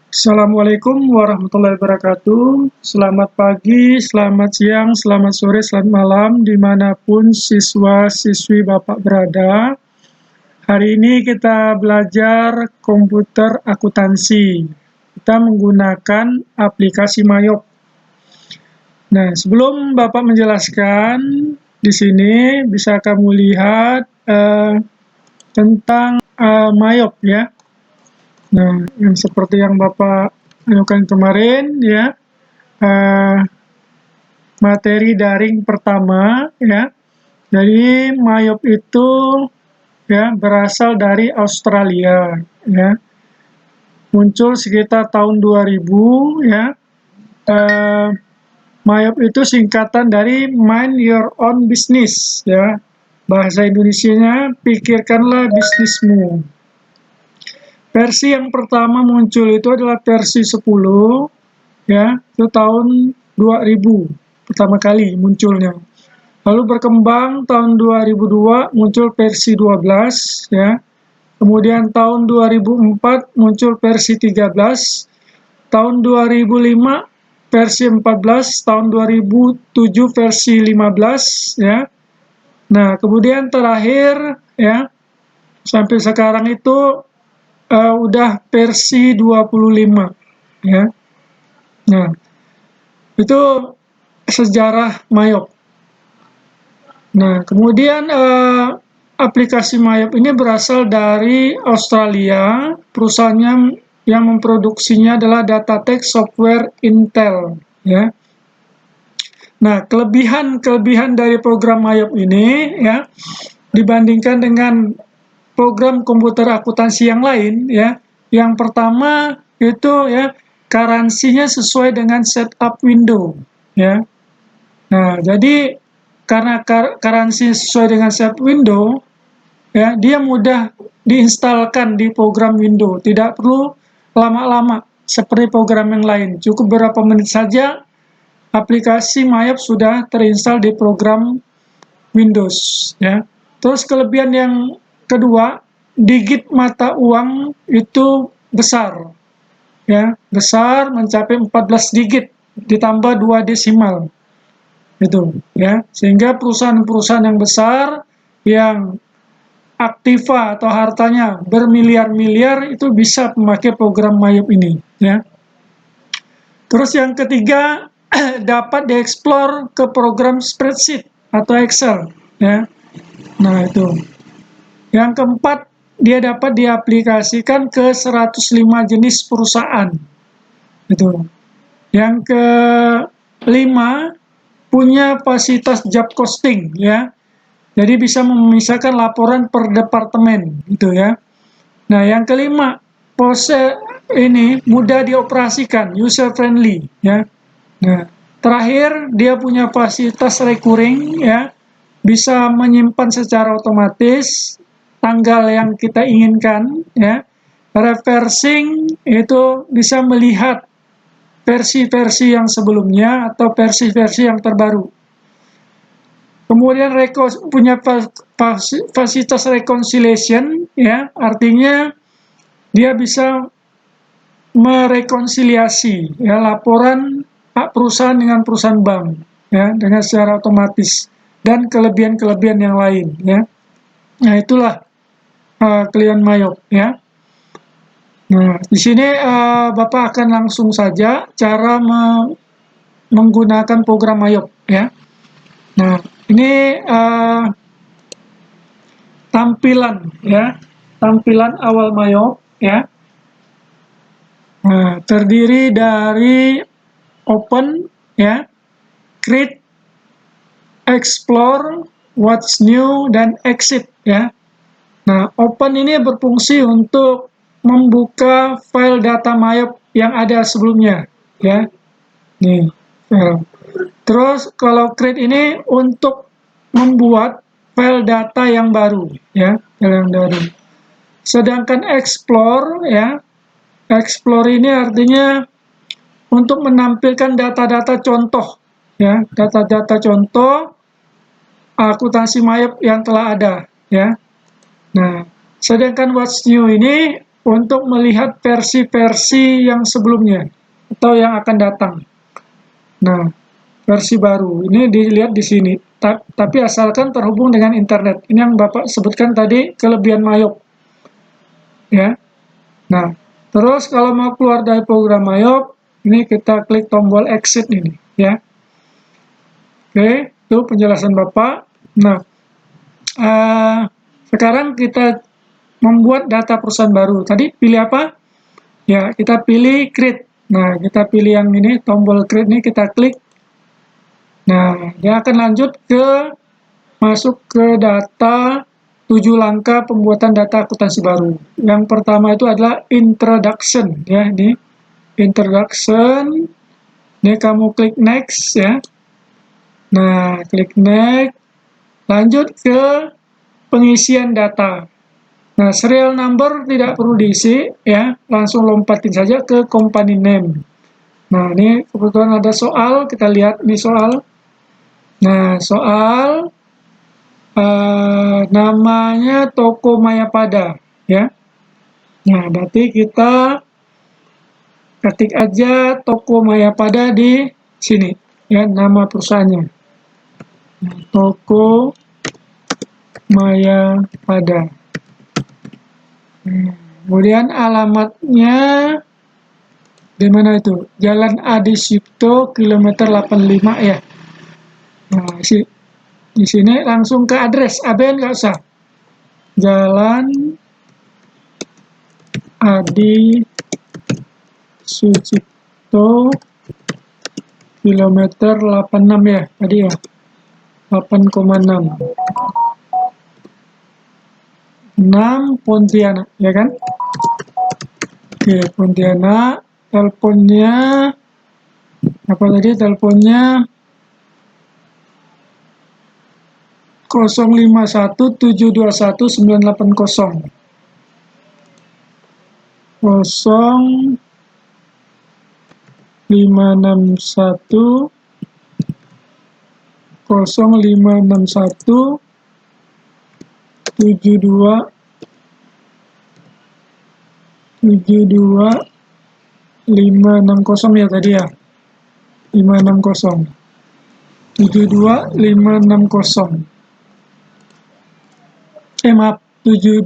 Assalamualaikum warahmatullahi wabarakatuh. Selamat pagi, selamat siang, selamat sore, selamat malam, dimanapun siswa-siswi Bapak berada. Hari ini kita belajar komputer akuntansi. Kita menggunakan aplikasi Mayop. Nah, sebelum Bapak menjelaskan, di sini bisa kamu lihat tentang Mayop ya. Nah, yang seperti yang Bapak anukan kemarin ya, materi daring pertama ya. Jadi Mayop itu ya berasal dari Australia ya. Muncul sekitar tahun 2000 ya. Mayop itu singkatan dari Mind Your Own Business ya. Bahasa Indonesianya pikirkanlah bisnismu. Versi yang pertama muncul itu adalah versi 10 ya, itu tahun 2000 pertama kali munculnya. Lalu berkembang tahun 2002 muncul versi 12 ya. Kemudian tahun 2004 muncul versi 13, tahun 2005 versi 14, tahun 2007 versi 15 ya. Nah, kemudian terakhir ya sampai sekarang itu udah versi 25 ya. Nah, itu sejarah Mayop. Nah, kemudian aplikasi Mayop ini berasal dari Australia. Perusahaannya yang memproduksinya adalah Datatech Software Intel ya. Nah, kelebihan dari program Mayop ini ya dibandingkan dengan program komputer akuntansi yang lain ya. Yang pertama itu ya garansinya sesuai dengan setup window ya. Nah, jadi karena garansi sesuai dengan setup window ya, dia mudah diinstalkan di program Windows, tidak perlu lama-lama seperti program yang lain. Cukup beberapa menit saja aplikasi Mayop sudah terinstall di program Windows ya. Terus kelebihan yang kedua, digit mata uang itu besar ya, besar mencapai 14 digit ditambah 2 desimal itu ya, sehingga perusahaan-perusahaan yang besar yang aktiva atau hartanya bermiliar-miliar itu bisa memakai program Mayop ini ya. Terus yang ketiga dapat dieksplor ke program spreadsheet atau Excel ya. Nah, itu. Yang keempat, dia dapat diaplikasikan ke 105 jenis perusahaan. Itu. Yang kelima, punya fasilitas job costing ya. Jadi bisa memisahkan laporan per departemen gitu ya. Nah, yang kelima, pose ini mudah dioperasikan, user friendly ya. Nah, terakhir dia punya fasilitas recurring ya. Bisa menyimpan secara otomatis tanggal yang kita inginkan ya. Reversing itu bisa melihat versi-versi yang sebelumnya atau versi-versi yang terbaru. Kemudian punya fasilitas reconciliation ya, artinya dia bisa merekonsiliasi ya laporan perusahaan dengan perusahaan bank ya dengan secara otomatis dan kelebihan-kelebihan yang lain ya. Nah, itulah kalian Mayop ya. Nah, di sini Bapak akan langsung saja cara menggunakan program Mayop ya. Nah, ini tampilan ya, tampilan awal Mayop ya. Nah, terdiri dari open ya, create, explore, what's new, dan exit ya. Nah, open ini berfungsi untuk membuka file data Mayop yang ada sebelumnya ya. Nih, terus kalau create ini untuk membuat file data yang baru ya, yang baru. Sedangkan explore ya, explore ini artinya untuk menampilkan data-data contoh ya, data-data contoh akuntansi Mayop yang telah ada ya. Nah, sedangkan what's new ini untuk melihat versi-versi yang sebelumnya atau yang akan datang. Nah, versi baru ini dilihat di sini. Tapi asalkan terhubung dengan internet. Ini yang Bapak sebutkan tadi, kelebihan Mayop. Ya. Nah, terus kalau mau keluar dari program Mayop, ini kita klik tombol exit ini, ya. Oke, itu penjelasan Bapak. Nah, sekarang kita membuat data perusahaan baru. Tadi pilih apa? Ya, kita pilih create. Nah, kita pilih yang ini, tombol create ini kita klik. Nah, dia akan lanjut ke masuk ke data 7 langkah pembuatan data akuntansi baru. Yang pertama itu adalah introduction, ya, ini introduction. Ini kamu klik next, ya. Nah, klik next. Lanjut ke pengisian data. Nah, serial number tidak perlu diisi, ya, langsung lompatin saja ke company name. Nah, ini kebetulan ada soal, kita lihat ini soal. Nah, soal namanya Toko Mayapada, ya. Nah, berarti kita ketik aja Toko Mayapada di sini, ya, nama perusahaannya. Nah, Toko Mayapada. Kemudian alamatnya di mana itu? Jalan Adi Sucipto, kilometer 85, ya. Nah, di sini langsung ke address, ABN nggak usah. Jalan Adi Sucipto, kilometer 86, ya, tadi ya, 8,6. 6 Pontianak, ya kan? Oke, Pontianak. Teleponnya apa tadi? Teleponnya 0517219800. 0561 0561 72 560, ya tadi ya, 560 72560. Maaf, 72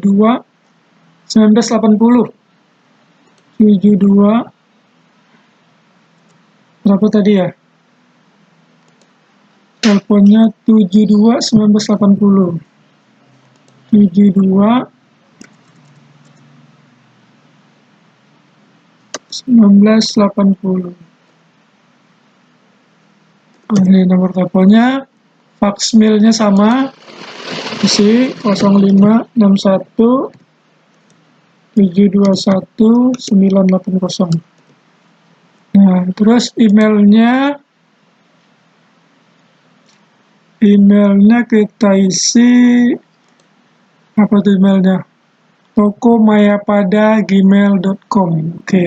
1980 72 berapa tadi ya? Teleponnya 72 1980 72 1980. Ini nomor teleponnya. Fax mailnya sama, isi 0561 721 980. Nah, terus emailnya kita isi apa tuh emailnya? tokomayapada@gmail.com. Oke.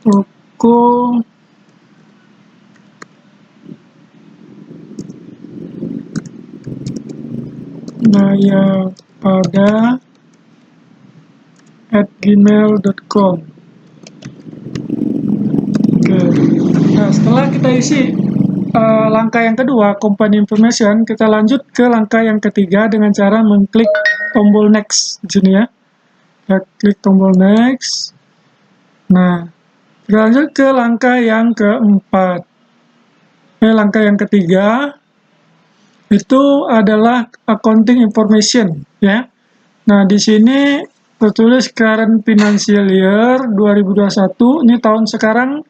Toko mayapada@gmail.com. Oke. Nah, setelah kita isi langkah yang kedua, company information, kita lanjut ke langkah yang ketiga dengan cara mengklik tombol next di sini, ya. Kita klik tombol next. Nah, kita lanjut ke langkah yang keempat. Langkah yang ketiga itu adalah accounting information, ya. Nah, di sini tertulis current financial year 2021, ini tahun sekarang.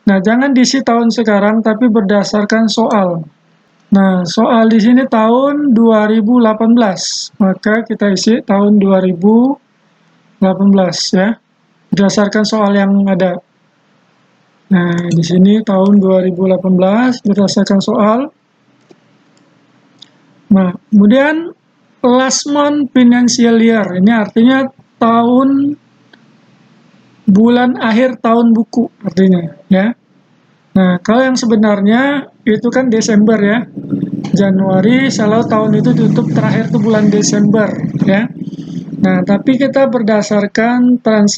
Nah, jangan diisi tahun sekarang, tapi berdasarkan soal. Nah, soal di sini tahun 2018, maka kita isi tahun 2018, ya, berdasarkan soal yang ada. Nah, di sini tahun 2018 berdasarkan soal. Nah, kemudian last month financial year, ini artinya tahun bulan akhir tahun buku artinya, ya. Nah, kalau yang sebenarnya itu kan Desember, ya. Januari, selalu tahun itu tutup terakhir itu bulan Desember, ya. Nah, tapi kita berdasarkan transaksi